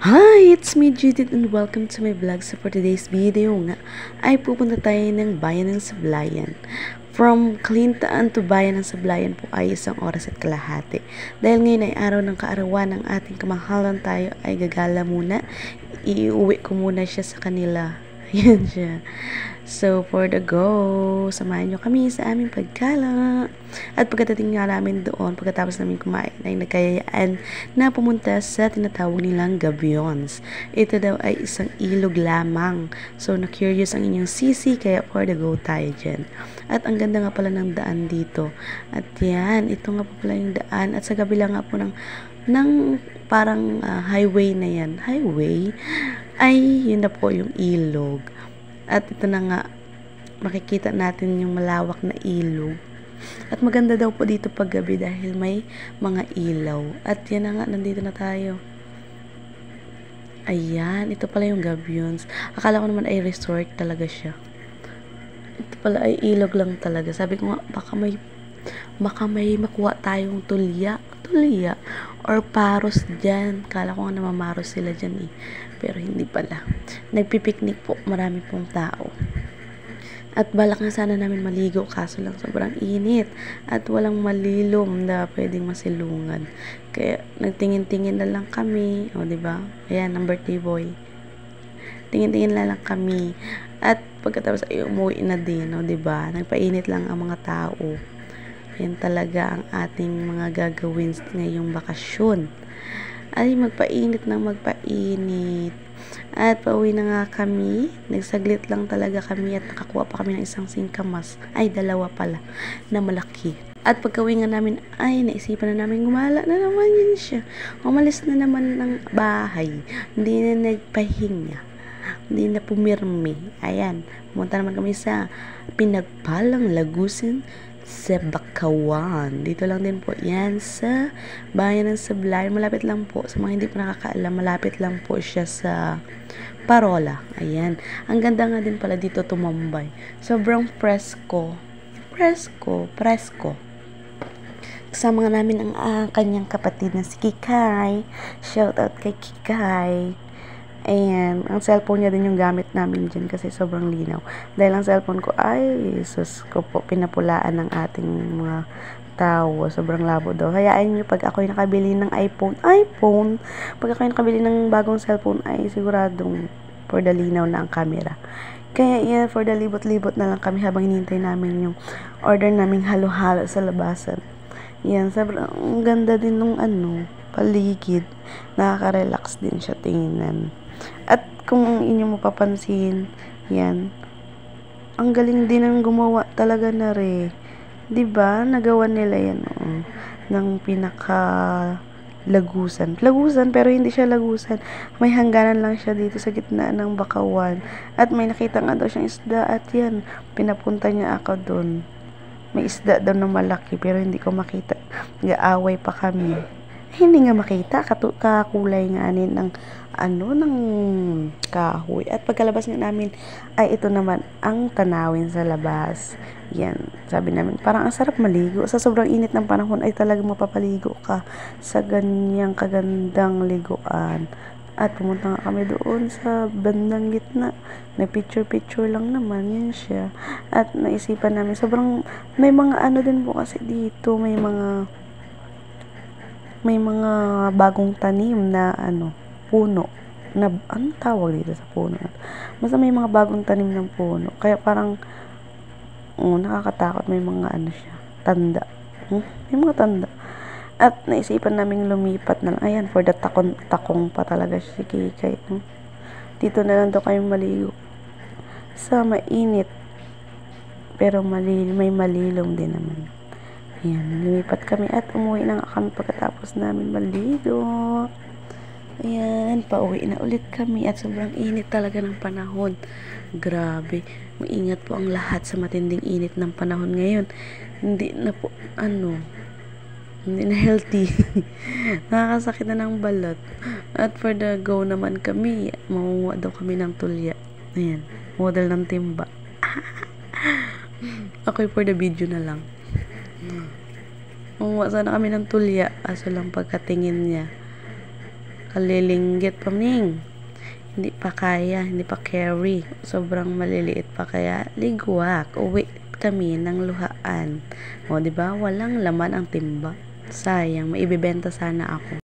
Hi, it's me Judith and welcome to my vlog. So for today's video nga ay pupunta tayo ng Bayan ng Sablayan. From Kalintaan to Bayan ng Sablayan po ay 1 oras at kalahati. Dahil ngayon ay araw ng kaarawan ng ating kamahalan, tayo ay gagala muna. Iuwi ko muna siya sa kanila. Ayan siya. So, for the go, samahan nyo kami sa aming pagkala. At pagkatating nga namin doon, pagkatapos namin kumain, ay nagkayayaan na pumunta sa tinatawag nilang gabions. Ito daw ay isang ilog lamang. So, na-curious ang inyong sisi, kaya for the go tayo dyan. At ang ganda nga pala ng daan dito. At yan, ito nga po pala yung daan. At sa kabila nga po ng parang highway na yan. Highway? Ay, yun na po yung ilog. At ito na nga, makikita natin yung malawak na ilog. At maganda daw po dito pag gabi dahil may mga ilaw. At yan na nga, nandito na tayo. Ayan, ito pala yung gabions. Akala ko naman ay resort talaga siya. Ito pala ay ilog lang talaga. Sabi ko nga, baka may makuha tayong tulya or paros dyan. Kala ko nga namamaros sila dyan eh. Pero hindi pala. Nagpipiknik po, marami pong tao. At balak na sana namin maligo, kaso lang sobrang init. At walang malilom na pwedeng masilungan. Kaya nagtingin-tingin na lang kami. O diba? Ayan, ang birthday boy. Tingin-tingin na lang kami. At pagkatapos ay umuwi na din. O diba? Nagpainit lang ang mga tao. Yan talaga ang ating mga gagawin ngayong bakasyon. Ay, magpainit ng magpainit. At pauwi na nga kami. Nagsaglit lang talaga kami at nakakuha pa kami ng isang singkamas. Ay, 2 pala na malaki. At pagkauwi nga namin, ay, naisipan na namin gumala na naman yun siya. Umalis na naman ng bahay. Hindi na nagpahinga. Hindi na pumirmi. Ayan, pumunta naman kami sa pinagpalang Lagusan sa Bakawan. Dito lang din po yan sa Bayan ng Sablayan. Malapit lang po. Sa mga hindi pa nakakaalam, malapit lang po siya sa Parola. Ayan. Ang ganda nga din pala dito tumambay. Sobrang presko. Presko. Kasama nga namin ang kanyang kapatid na si Kikay. Shout out kay Kikay. Ayan, ang cellphone niya din yung gamit namin dyan kasi sobrang linaw. Dahil ang cellphone ko ay, sus ko po, pinapulaan ng ating mga tao. Sobrang labo daw. Hayaan nyo, pag ako'y nakabili ng iPhone, pag ako'y nakabili ng bagong cellphone, ay siguradong for the linaw na ang camera. Kaya yan, for the libot-libot na lang kami habang hinintay namin yung order naming halo-halo sa labasan. Yan, sobrang ganda din ng paligid. Nakaka-relax din siya tingnan. At kung inyo mapapansin, yan, ang galing din ng gumawa talaga na diba? Nagawa nila yan, ng pinaka-lagusan. Lagusan, pero hindi siya lagusan. May hangganan lang siya dito sa gitna ng Bakawan. At may nakita nga daw siyang isda at yan, pinapunta niya ako doon. May isda daw na malaki, pero hindi ko makita. Nag-aaway pa kami. Hindi nga makita, kakulay nga ng ng kahoy. At pagkalabas nga namin, ay ito naman ang tanawin sa labas. Yan, sabi namin, parang ang sarap maligo. Sa sobrang init ng panahon, ay talagang mapapaligo ka sa ganyang kagandang liguan. At pumunta nga kami doon sa bandang gitna. Nag-picture lang naman, yan siya. At naisipan namin, sobrang, may mga din po kasi dito, may mga bagong tanim na puno na anong tawag dito sa puno. Basta may mga bagong tanim ng puno. Kaya parang nakakatakot, may mga siya, tanda. May mga tanda. At naisipan naming lumipat na lang. Ayan, for the takong pa talaga siya si Kikay. Dito na lang daw kayo maligo. Sa mainit. Pero may malilom din naman. Ayan, lumipat kami at umuwi na nga kami pagkatapos namin maligo. Ayan, pauwi na ulit kami at sobrang init talaga ng panahon. Grabe, maingat po ang lahat sa matinding init ng panahon ngayon. Hindi na po, hindi na healthy. Nakakasakit na ng balat. At for the go naman kami, mamuha daw kami ng tulya. Ayan, model ng timba. Ako'y for the video na lang. Mamuha sana kami ng tulya, aso lang pagkatingin niya. kalilinggit pa ning. Hindi pa kaya, hindi pa carry. Sobrang maliliit pa kaya ligwak. Uwi kami ng luhaan. O, di ba? Walang laman ang timba. Sayang, maibibenta sana ako.